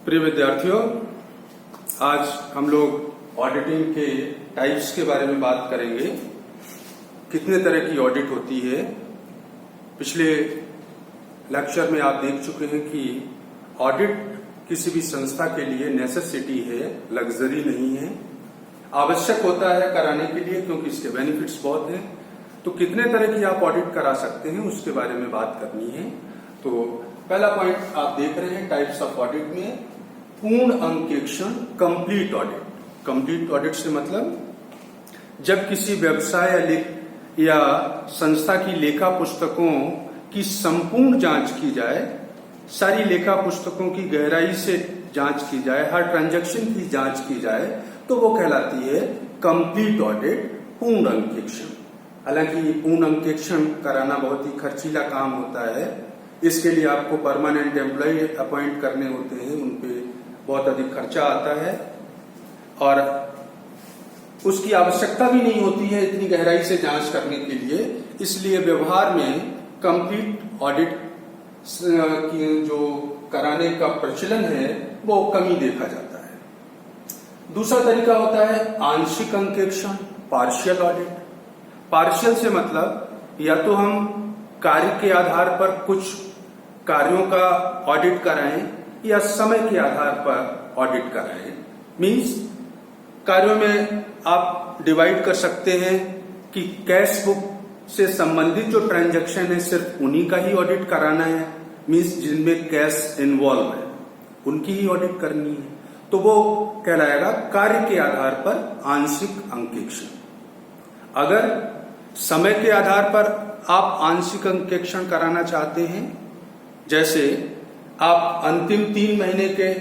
प्रिय विद्यार्थियों, आज हम लोग ऑडिटिंग के टाइप्स के बारे में बात करेंगे। कितने तरह की ऑडिट होती है। पिछले लेक्चर में आप देख चुके हैं कि ऑडिट किसी भी संस्था के लिए नेसेसिटी है, लग्जरी नहीं है। आवश्यक होता है कराने के लिए क्योंकि इसके बेनिफिट्स बहुत हैं। तो कितने तरह की आप ऑडिट करा सकते हैं उसके बारे में बात करनी है। तो पहला पॉइंट आप देख रहे हैं टाइप्स ऑफ ऑडिट में पूर्ण अंकेक्षण, कंप्लीट ऑडिट। कंप्लीट ऑडिट से मतलब जब किसी व्यवसाय या संस्था की लेखा पुस्तकों की संपूर्ण जांच की जाए, सारी लेखा पुस्तकों की गहराई से जांच की जाए, हर ट्रांजैक्शन की जांच की जाए, तो वो कहलाती है कंप्लीट ऑडिट, पूर्ण अंकेक्षण। हालांकि पूर्ण अंकेक्षण कराना बहुत ही खर्चीला काम होता है। इसके लिए आपको परमानेंट एम्प्लॉय अपॉइंट करने होते हैं, उनपे बहुत अधिक खर्चा आता है और उसकी आवश्यकता भी नहीं होती है इतनी गहराई से जांच करने के लिए। इसलिए व्यवहार में कंप्लीट ऑडिट की जो कराने का प्रचलन है वो कम ही देखा जाता है। दूसरा तरीका होता है आंशिक अंकेक्षण, पार्शियल ऑडिट। पार्शियल से मतलब या तो हम कार्य के आधार पर कुछ कार्यों का ऑडिट कराएं या समय के आधार पर ऑडिट कराएं। मींस कार्यों में आप डिवाइड कर सकते हैं कि कैश बुक से संबंधित जो ट्रांजैक्शन है सिर्फ उन्हीं का ही ऑडिट कराना है। मींस जिनमें कैश इन्वॉल्व है उनकी ही ऑडिट करनी है, तो वो कहलाएगा कार्य के आधार पर आंशिक अंकेक्षण। अगर समय के आधार पर आप आंशिक अंकेक्षण कराना चाहते हैं, जैसे आप अंतिम 3 महीने के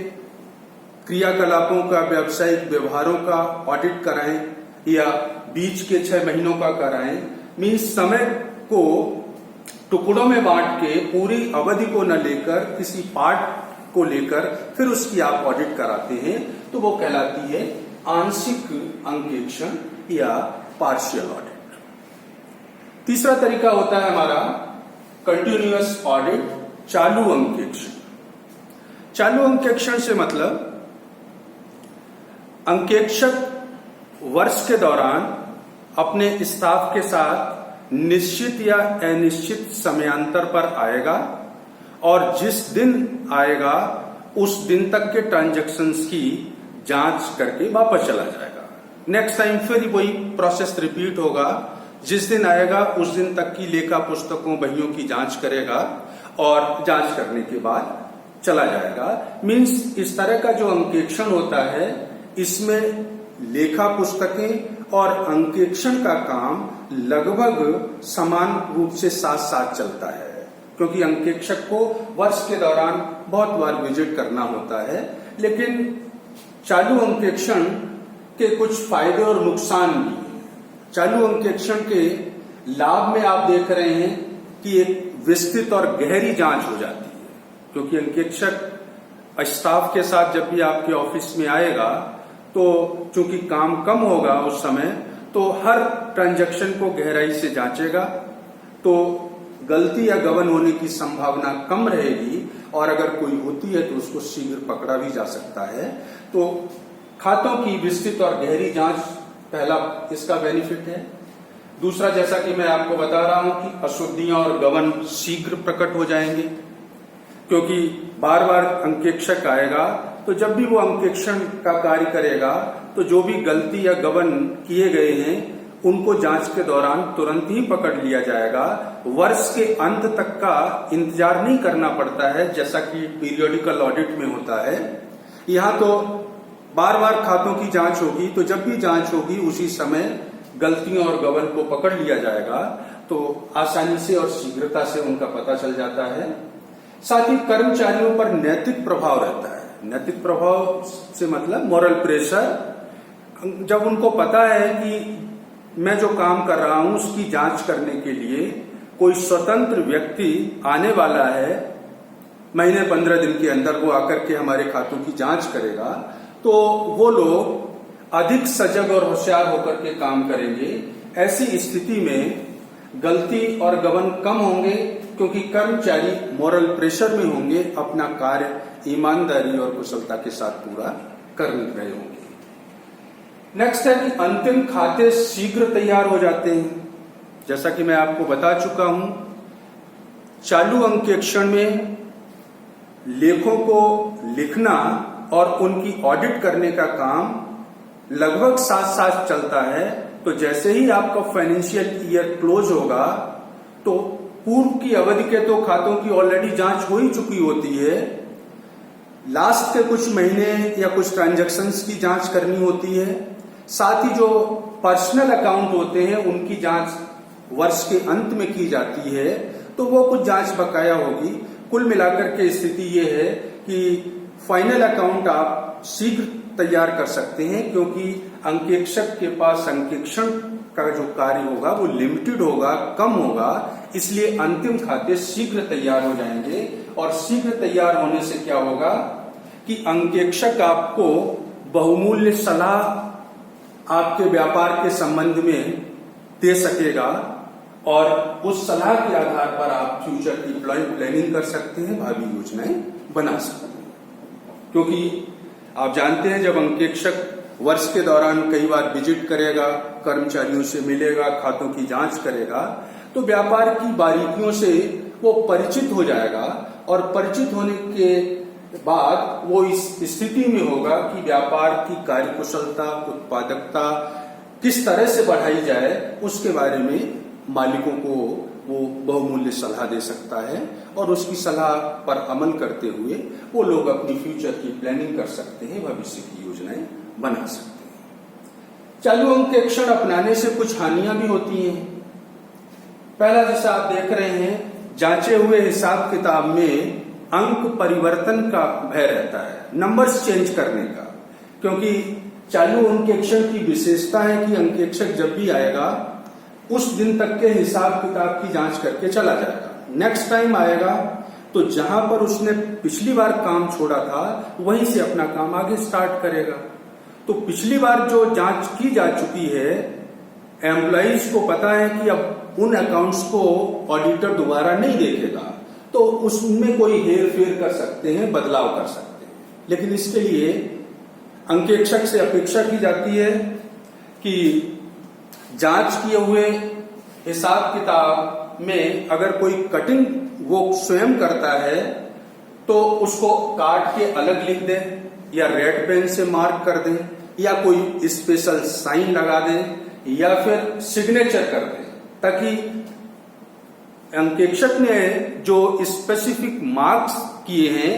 क्रियाकलापों का, व्यावसायिक व्यवहारों का ऑडिट कराएं या बीच के 6 महीनों का कराएं, मीन्स समय को टुकड़ों में बांट के पूरी अवधि को न लेकर किसी पार्ट को लेकर फिर उसकी आप ऑडिट कराते हैं, तो वो कहलाती है आंशिक अंकेक्षण या पार्शियल ऑडिट। तीसरा तरीका होता है हमारा कंटिन्यूअस ऑडिट, चालू अंकेक्षण। चालू अंकेक्षण से मतलब अंकेक्षक वर्ष के दौरान अपने स्टाफ के साथ निश्चित या अनिश्चित समयांतर पर आएगा और जिस दिन आएगा उस दिन तक के ट्रांजैक्शंस की जांच करके वापस चला जाएगा। नेक्स्ट टाइम फिर वही प्रोसेस रिपीट होगा। जिस दिन आएगा उस दिन तक की लेखा पुस्तकों, बहियों की जांच करेगा और जांच करने के बाद चला जाएगा। मीन्स इस तरह का जो अंकेक्षण होता है इसमें लेखा पुस्तकें और अंकेक्षण का काम लगभग समान रूप से साथ साथ चलता है, क्योंकि अंकेक्षक को वर्ष के दौरान बहुत बार विजिट करना होता है। लेकिन चालू अंकेक्षण के कुछ फायदे और नुकसान भी हैं। चालू अंकेक्षण के लाभ में आप देख रहे हैं कि एक विस्तृत और गहरी जांच हो जाती है, क्योंकि अंकेक्षक स्टाफ के साथ जब भी आपके ऑफिस में आएगा तो चूंकि काम कम होगा उस समय, तो हर ट्रांजैक्शन को गहराई से जांचेगा, तो गलती या गबन होने की संभावना कम रहेगी और अगर कोई होती है तो उसको शीघ्र पकड़ा भी जा सकता है। तो खातों की विस्तृत और गहरी जांच पहला इसका बेनिफिट है। दूसरा, जैसा कि मैं आपको बता रहा हूं कि अशुद्धियां और गबन शीघ्र प्रकट हो जाएंगे, क्योंकि बार बार अंकेक्षक आएगा तो जब भी वो अंकेक्षण का कार्य करेगा तो जो भी गलती या गबन किए गए हैं उनको जांच के दौरान तुरंत ही पकड़ लिया जाएगा। वर्ष के अंत तक का इंतजार नहीं करना पड़ता है जैसा कि पीरियोडिकल ऑडिट में होता है। यहाँ तो बार बार खातों की जांच होगी, तो जब भी जांच होगी उसी समय गलतियों और गबन को पकड़ लिया जाएगा, तो आसानी से और शीघ्रता से उनका पता चल जाता है। साथ ही कर्मचारियों पर नैतिक प्रभाव रहता है। नैतिक प्रभाव से मतलब मॉरल प्रेशर। जब उनको पता है कि मैं जो काम कर रहा हूं उसकी जांच करने के लिए कोई स्वतंत्र व्यक्ति आने वाला है, महीने 15 दिन के अंदर वो आकर के हमारे खातों की जांच करेगा, तो वो लोग अधिक सजग और होशियार होकर के काम करेंगे। ऐसी स्थिति में गलती और गबन कम होंगे, क्योंकि कर्मचारी मॉरल प्रेशर में होंगे अपना कार्य ईमानदारी और कुशलता के साथ पूरा कर रहे होंगे। नेक्स्ट है कि अंतिम खाते शीघ्र तैयार हो जाते हैं। जैसा कि मैं आपको बता चुका हूं, चालू अंकेक्षण में लेखों को लिखना और उनकी ऑडिट करने का काम लगभग साथ साथ चलता है। तो जैसे ही आपका फाइनेंशियल ईयर क्लोज होगा तो पूर्व की अवधि के तो खातों की ऑलरेडी जांच हो ही चुकी होती है, लास्ट के कुछ महीने या कुछ ट्रांजैक्शंस की जांच करनी होती है, साथ ही जो पर्सनल अकाउंट होते हैं उनकी जांच वर्ष के अंत में की जाती है, तो वो कुछ जांच बकाया होगी। कुल मिलाकर के स्थिति ये है कि फाइनल अकाउंट आप शीघ्र तैयार कर सकते हैं, क्योंकि अंकेक्षक के पास अंकेक्षण का जो कार्य होगा वो लिमिटेड होगा, कम होगा, इसलिए अंतिम खाते शीघ्र तैयार हो जाएंगे। और शीघ्र तैयार होने से क्या होगा कि अंकेक्षक आपको बहुमूल्य सलाह आपके व्यापार के संबंध में दे सकेगा और उस सलाह के आधार पर आप फ्यूचर की प्लानिंग कर सकते हैं, भावी योजनाएं बना सकते हैं। क्योंकि आप जानते हैं जब अंकेक्षक वर्ष के दौरान कई बार विजिट करेगा, कर्मचारियों से मिलेगा, खातों की जांच करेगा, तो व्यापार की बारीकियों से वो परिचित हो जाएगा और परिचित होने के बाद वो इस स्थिति में होगा कि व्यापार की कार्यकुशलता, उत्पादकता किस तरह से बढ़ाई जाए, उसके बारे में मालिकों को वो बहुमूल्य सलाह दे सकता है और उसकी सलाह पर अमल करते हुए वो लोग अपनी फ्यूचर की प्लानिंग कर सकते हैं, भविष्य की योजनाएं बना सकते हैं। चालू अंकेक्षण अपनाने से कुछ हानियां भी होती हैं। पहला, जैसा आप देख रहे हैं, जांचे हुए हिसाब किताब में अंक परिवर्तन का भय रहता है, नंबर्स चेंज करने का, क्योंकि चालू अंकेक्षण की विशेषता है कि अंकेक्षक जब भी आएगा उस दिन तक के हिसाब किताब की जांच करके चला जाएगा। नेक्स्ट टाइम आएगा तो जहां पर उसने पिछली बार काम छोड़ा था वहीं से अपना काम आगे स्टार्ट करेगा। तो पिछली बार जो जांच की जा चुकी है, एम्प्लॉइज को पता है कि अब उन अकाउंट्स को ऑडिटर दोबारा नहीं देखेगा, तो उसमें कोई हेर फेर कर सकते हैं, बदलाव कर सकते हैं। लेकिन इसके लिए अंकेक्षक से अपेक्षा की जाती है कि जांच किए हुए हिसाब किताब में अगर कोई कटिंग वो स्वयं करता है तो उसको काट के अलग लिख दे या रेड पेन से मार्क कर दे या कोई स्पेशल साइन लगा दे या फिर सिग्नेचर कर दे, ताकि अंकेक्षक ने जो स्पेसिफिक मार्क्स किए हैं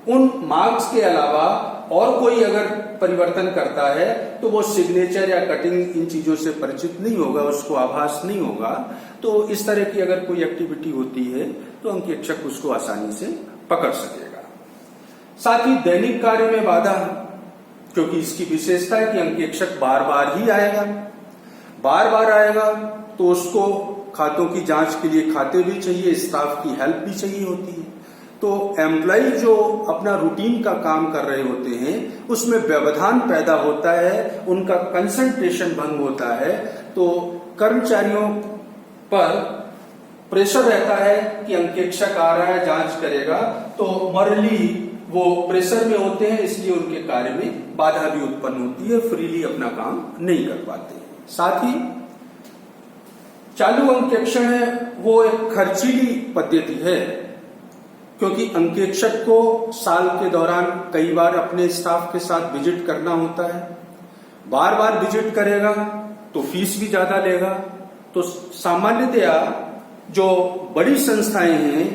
उन मार्क्स के अलावा और कोई अगर परिवर्तन करता है तो वो सिग्नेचर या कटिंग इन चीजों से परिचित नहीं होगा, उसको आभास नहीं होगा। तो इस तरह की अगर कोई एक्टिविटी होती है तो अंकेक्षक उसको आसानी से पकड़ सकेगा। साथ ही दैनिक कार्य में बाधा, क्योंकि इसकी विशेषता है कि अंकेक्षक बार बार ही आएगा, बार बार आएगा तो उसको खातों की जांच के लिए खाते भी चाहिए, स्टाफ की हेल्प भी चाहिए होती है। तो एम्प्लॉय जो अपना रूटीन का काम कर रहे होते हैं उसमें व्यवधान पैदा होता है, उनका कंसंट्रेशन भंग होता है, तो कर्मचारियों पर प्रेशर रहता है कि अंकेक्षक आ रहा है, जांच करेगा, तो मॉरली वो प्रेशर में होते हैं, इसलिए उनके कार्य में बाधा भी उत्पन्न होती है, फ्रीली अपना काम नहीं कर पाते। साथ ही चालू अंकेक्षण है वो एक खर्चीली पद्धति है, क्योंकि अंकेक्षक को साल के दौरान कई बार अपने स्टाफ के साथ विजिट करना होता है। बार बार विजिट करेगा तो फीस भी ज्यादा लेगा। तो सामान्यतया जो बड़ी संस्थाएं हैं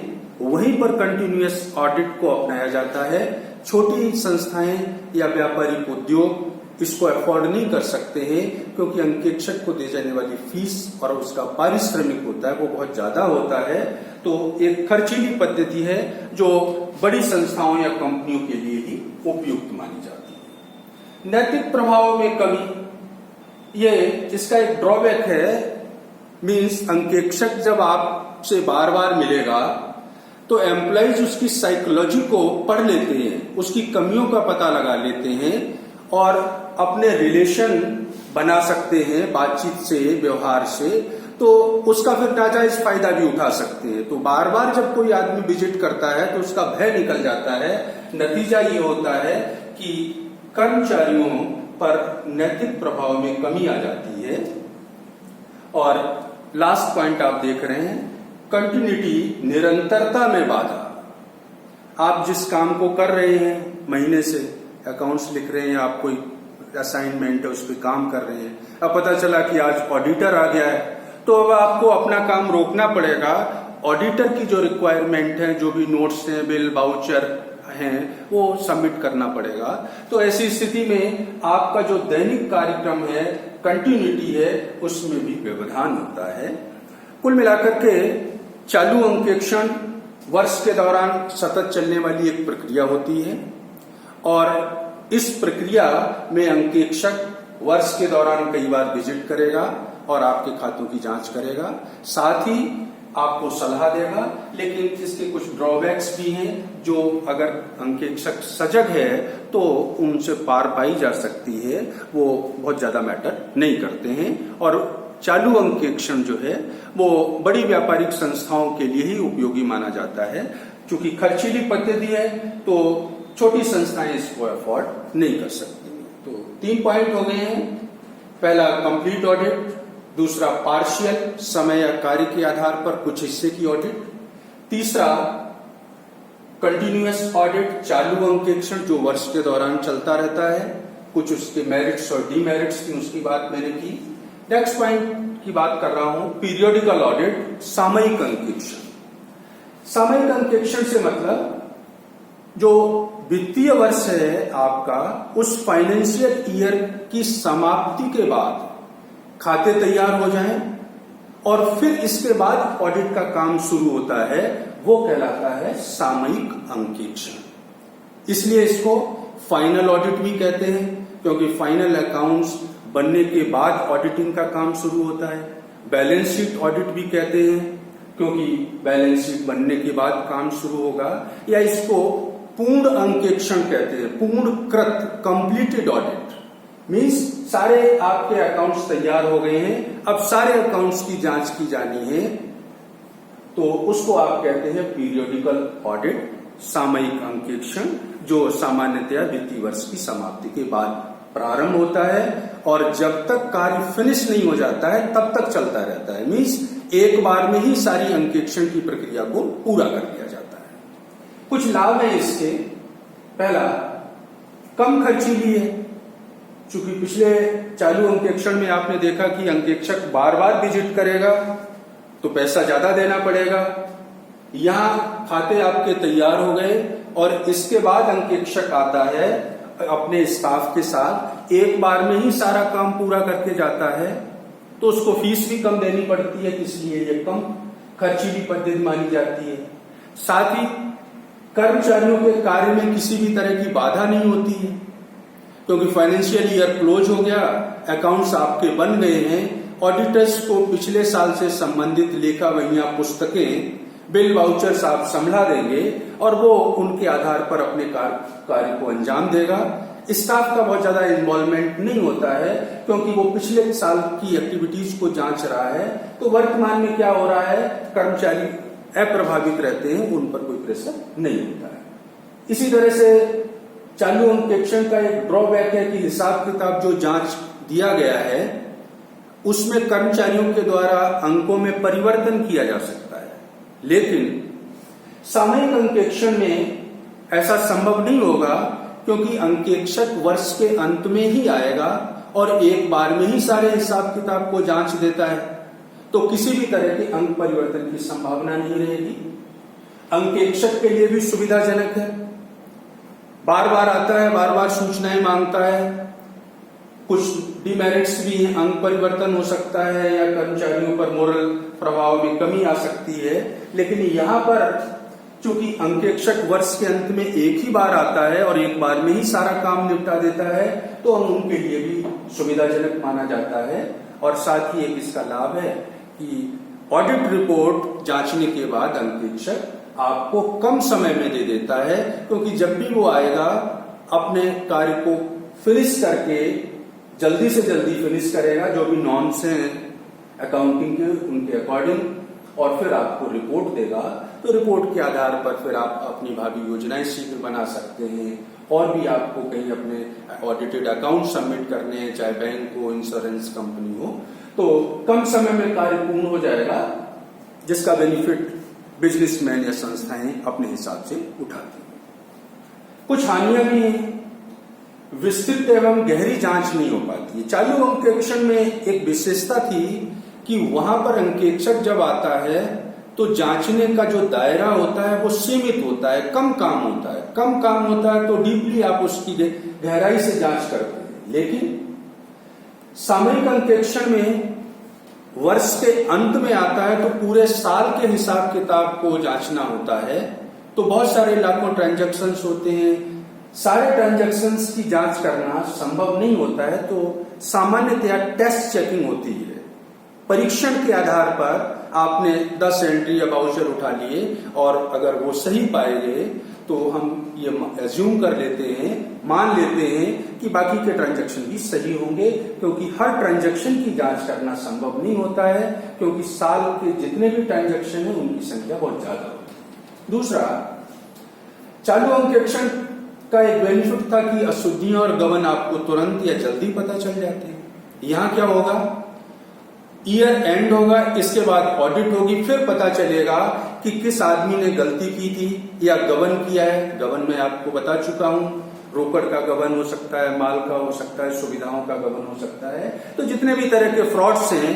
वहीं पर कंटिन्यूअस ऑडिट को अपनाया जाता है। छोटी संस्थाएं या व्यापारिक उद्योग इसको अफोर्ड नहीं कर सकते हैं, क्योंकि अंकेक्षक को दी जाने वाली फीस और उसका पारिश्रमिक होता है वो बहुत ज्यादा होता है। तो एक खर्चीली पद्धति है जो बड़ी संस्थाओं या कंपनियों के लिए ही उपयुक्त मानी जाती है। नैतिक प्रभाव में कमी, ये इसका एक ड्रॉबैक है। मीन्स अंकेक्षक जब आपसे बार बार मिलेगा तो एम्प्लॉइज उसकी साइकोलॉजी को पढ़ लेते हैं, उसकी कमियों का पता लगा लेते हैं और अपने रिलेशन बना सकते हैं बातचीत से, व्यवहार से। तो उसका फिर नाजायज फायदा भी उठा सकते हैं। तो बार बार जब कोई आदमी विजिट करता है तो उसका भय निकल जाता है। नतीजा ये होता है कि कर्मचारियों पर नैतिक प्रभाव में कमी आ जाती है। और लास्ट पॉइंट आप देख रहे हैं, कंटिन्यूटी, निरंतरता में बाधा। आप जिस काम को कर रहे हैं, महीने से अकाउंट्स लिख रहे हैं, आप कोई असाइनमेंट है उस पर काम कर रहे हैं, अब पता चला कि आज ऑडिटर आ गया है, तो अब आपको अपना काम रोकना पड़ेगा। ऑडिटर की जो रिक्वायरमेंट है, जो भी नोट्स हैं, बिल, वाउचर हैं, वो सबमिट करना पड़ेगा। तो ऐसी स्थिति में आपका जो दैनिक कार्यक्रम है, कंटिन्यूटी है, उसमें भी व्यवधान होता है। कुल मिलाकर के चालू अंकेक्षण वर्ष के दौरान सतत चलने वाली एक प्रक्रिया होती है और इस प्रक्रिया में अंकेक्षक वर्ष के दौरान कई बार विजिट करेगा और आपके खातों की जांच करेगा, साथ ही आपको सलाह देगा। लेकिन इसके कुछ ड्रॉबैक्स भी हैं जो अगर अंकेक्षक सजग है तो उनसे पार पाई जा सकती है, वो बहुत ज्यादा मैटर नहीं करते हैं। और चालू अंकेक्षण जो है वो बड़ी व्यापारिक संस्थाओं के लिए ही उपयोगी माना जाता है। क्योंकि खर्चीली पद्धति है तो छोटी संस्थाएं इसको अफोर्ड नहीं कर सकती। तो 3 पॉइंट हो गए हैं। पहला कंप्लीट ऑडिट, दूसरा पार्शियल, समय या कार्य के आधार पर कुछ हिस्से की ऑडिट, तीसरा कंटिन्यूअस ऑडिट, चालू अंकेक्षण जो वर्ष के दौरान चलता रहता है, कुछ उसके मेरिट्स और डीमेरिट्स की उसकी बात मैंने की। नेक्स्ट पॉइंट की बात कर रहा हूं, पीरियोडिकल ऑडिट, सामयिक अंकेक्षण। सामयिक अंकेक्षण से मतलब जो वित्तीय वर्ष है आपका, उस फाइनेंशियल ईयर की समाप्ति के बाद खाते तैयार हो जाएं और फिर इसके बाद ऑडिट का काम शुरू होता है, वो कहलाता है सामयिक अंकेक्षण। इसलिए इसको फाइनल ऑडिट भी कहते हैं, क्योंकि फाइनल अकाउंट्स बनने के बाद ऑडिटिंग का काम शुरू होता है। बैलेंस शीट ऑडिट भी कहते हैं, क्योंकि बैलेंस शीट बनने के बाद काम शुरू होगा। या इसको पूर्ण अंकेक्षण कहते हैं, पूर्णकृत, कंप्लीटेड ऑडिट। मीन्स सारे आपके अकाउंट्स तैयार हो गए हैं, अब सारे अकाउंट्स की जांच की जानी है, तो उसको आप कहते हैं पीरियोडिकल ऑडिट, सामयिक अंकेक्षण, जो सामान्यतया वित्तीय वर्ष की समाप्ति के बाद प्रारंभ होता है और जब तक कार्य फिनिश नहीं हो जाता है तब तक चलता रहता है। मीन्स एक बार में ही सारी अंकेक्षण की प्रक्रिया को पूरा कर लिया जाता है। कुछ लाभ है इसके। पहला, कम खर्चीली है। चूंकि पिछले चालू अंकेक्षण में आपने देखा कि अंकेक्षक बार बार विजिट करेगा तो पैसा ज्यादा देना पड़ेगा। यहां खाते आपके तैयार हो गए और इसके बाद अंकेक्षक आता है अपने स्टाफ के साथ, एक बार में ही सारा काम पूरा करके जाता है, तो उसको फीस भी कम देनी पड़ती है, इसलिए ये कम खर्चीली पद्धति मानी जाती है। साथ ही कर्मचारियों के कार्य में किसी भी तरह की बाधा नहीं होती है, क्योंकि फाइनेंशियल ईयर क्लोज हो गया, अकाउंट्स आपके बन गए हैं, ऑडिटर्स को पिछले साल से संबंधित लेखा वहियां, पुस्तकें, बिल, वाउचर्स आप संभला देंगे और वो उनके आधार पर अपने कार्य को अंजाम देगा। स्टाफ का बहुत ज्यादा इन्वॉल्वमेंट नहीं होता है, क्योंकि वो पिछले साल की एक्टिविटीज को जांच रहा है, तो वर्तमान में क्या हो रहा है, कर्मचारी अप्रभावित रहते हैं, उन पर कोई प्रेशर नहीं होता है। इसी तरह से चालू अंकेक्षण का एक ड्रॉबैक है कि हिसाब किताब जो जांच दिया गया है उसमें कर्मचारियों के द्वारा अंकों में परिवर्तन किया जा सकता है, लेकिन सामयिक अंकेक्षण में ऐसा संभव नहीं होगा, क्योंकि अंकेक्षक वर्ष के अंत में ही आएगा और एक बार में ही सारे हिसाब किताब को जांच देता है, तो किसी भी तरह के अंक परिवर्तन की संभावना नहीं रहेगी। अंकेक्षक के लिए भी सुविधाजनक है, बार बार आता है, बार बार सूचनाएं मांगता है। कुछ डिमेरिट्स भी हैं, अंक परिवर्तन हो सकता है या कर्मचारियों पर मोरल प्रभाव में कमी आ सकती है, लेकिन यहाँ पर चूंकि अंकेक्षक वर्ष के अंत में एक ही बार आता है और एक बार में ही सारा काम निपटा देता है, तो हम उनके लिए भी सुविधाजनक माना जाता है। और साथ ही एक इसका लाभ है कि ऑडिट रिपोर्ट जांचने के बाद अंकेक्षक आपको कम समय में दे देता है, क्योंकि जब भी वो आएगा अपने कार्य को फिनिश करके जल्दी से जल्दी फिनिश करेगा, जो भी नॉर्म्स हैं अकाउंटिंग के उनके अकॉर्डिंग और फिर आपको रिपोर्ट देगा। तो रिपोर्ट के आधार पर फिर आप अपनी भावी योजनाएं शीघ्र बना सकते हैं। और भी आपको कहीं अपने ऑडिटेड अकाउंट सबमिट करने हैं, चाहे बैंक हो, इंश्योरेंस कंपनी हो, तो कम समय में कार्य पूर्ण हो जाएगा, जिसका बेनिफिट बिजनेसमैन या संस्थाएं अपने हिसाब से उठाती हैं। कुछ हानियां भी हैं। विस्तृत एवं गहरी जांच नहीं हो पाती है। चालू अंकेक्षण में एक विशेषता थी कि वहां पर अंकेक्षक जब आता है तो जांचने का जो दायरा होता है वो सीमित होता है, कम काम होता है तो डीपली आप उसकी गहराई से जांच करते हैं। लेकिन सामयिक अंकेक्षण में वर्ष के अंत में आता है तो पूरे साल के हिसाब किताब को जांचना होता है। तो बहुत सारे लाखों ट्रांजैक्शंस होते हैं, सारे ट्रांजैक्शंस की जांच करना संभव नहीं होता है। तो सामान्यतया टेस्ट चेकिंग होती है। परीक्षण के आधार पर आपने 10 एंट्री या वाउचर उठा लिए और अगर वो सही पाए गए तो हम ये एज्यूम कर लेते हैं, मान लेते हैं कि बाकी के ट्रांजैक्शन भी सही होंगे, क्योंकि हर ट्रांजैक्शन की जांच करना संभव नहीं होता है, क्योंकि साल के जितने भी ट्रांजैक्शन है उनकी संख्या बहुत ज्यादा होती है। दूसरा, चालू अंकेक्षण का एक बेनिफिट था कि अशुद्धियां और गबन आपको तुरंत या जल्दी पता चल जाते हैं। यहां क्या होगा, ईयर एंड होगा, इसके बाद ऑडिट होगी, फिर पता चलेगा कि किस आदमी ने गलती की थी या गबन किया है। गबन मैं आपको बता चुका हूं, रोकड़ का गबन हो सकता है, माल का हो सकता है, सुविधाओं का गबन हो सकता है। तो जितने भी तरह के फ्रॉड्स हैं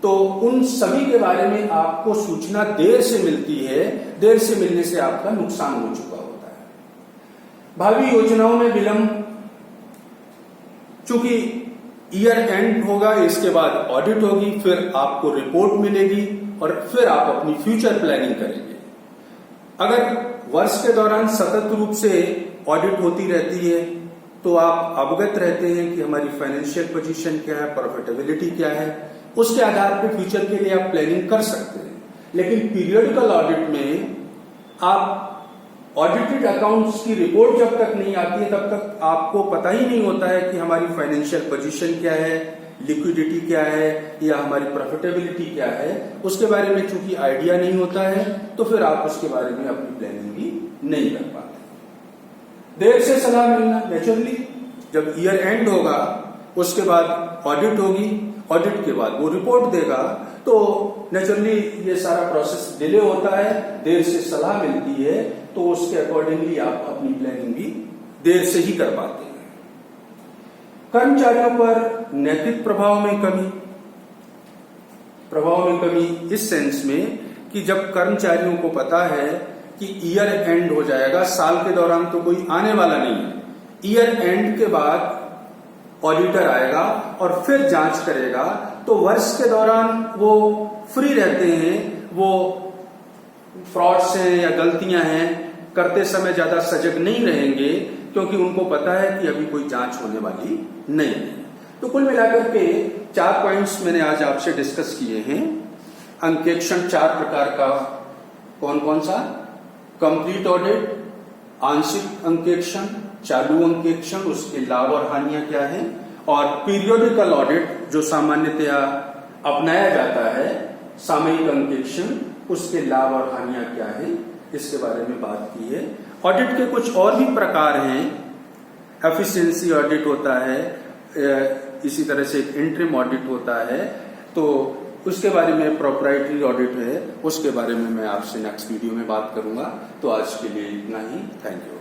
तो उन सभी के बारे में आपको सूचना देर से मिलती है। देर से मिलने से आपका नुकसान हो चुका होता है। भावी योजनाओं में विलंब, चूंकि ईयर एंड होगा, इसके बाद ऑडिट होगी, फिर आपको रिपोर्ट मिलेगी और फिर आप अपनी फ्यूचर प्लानिंग करेंगे। अगर वर्ष के दौरान सतत रूप से ऑडिट होती रहती है तो आप अवगत रहते हैं कि हमारी फाइनेंशियल पोजीशन क्या है, प्रॉफिटेबिलिटी क्या है, उसके आधार पर फ्यूचर के लिए आप प्लानिंग कर सकते हैं। लेकिन पीरियडिकल ऑडिट में आप ऑडिटेड अकाउंट्स की रिपोर्ट जब तक नहीं आती है तब तक आपको पता ही नहीं होता है कि हमारी फाइनेंशियल पोजीशन क्या है, लिक्विडिटी क्या है या हमारी प्रॉफिटेबिलिटी क्या है। उसके बारे में चूंकि आइडिया नहीं होता है तो फिर आप उसके बारे में अपनी प्लानिंग भी नहीं कर पाते। देर से सलाह मिलना, नेचुरली जब ईयर एंड होगा उसके बाद ऑडिट होगी, ऑडिट के बाद वो रिपोर्ट देगा, तो नेचुरली ये सारा प्रोसेस डिले होता है, देर से सलाह मिलती है, तो उसके अकॉर्डिंगली आप अपनी प्लानिंग भी देर से ही कर पाते हैं। कर्मचारियों पर नैतिक प्रभाव में कमी इस सेंस में कि जब कर्मचारियों को पता है कि ईयर एंड हो जाएगा, साल के दौरान तो कोई आने वाला नहीं है, ईयर एंड के बाद ऑडिटर आएगा और फिर जांच करेगा, तो वर्ष के दौरान वो फ्री रहते हैं, वो फ्रॉड्स हैं या गलतियां हैं करते समय ज्यादा सजग नहीं रहेंगे, क्योंकि उनको पता है कि अभी कोई जांच होने वाली नहीं है। तो कुल मिलाकर के 4 पॉइंट्स मैंने आज आपसे डिस्कस किए हैं। अंकेक्षण 4 प्रकार का कौन कौन सा, कंप्लीट ऑडिट, आंशिक अंकेक्षण, चालू अंकेक्षण, उसके लाभ और हानियां क्या है, और पीरियोडिकल ऑडिट जो सामान्यतया अपनाया जाता है, सामयिक अंकेक्षण, उसके लाभ और हानियां क्या है, इसके बारे में बात की है। ऑडिट के कुछ और भी प्रकार हैं, एफिशिएंसी ऑडिट होता है, इसी तरह से एक इंटरिम ऑडिट होता है, तो उसके बारे में प्रोप्राइटरी ऑडिट है, उसके बारे में मैं आपसे नेक्स्ट वीडियो में बात करूंगा। तो आज के लिए इतना ही, थैंक यू।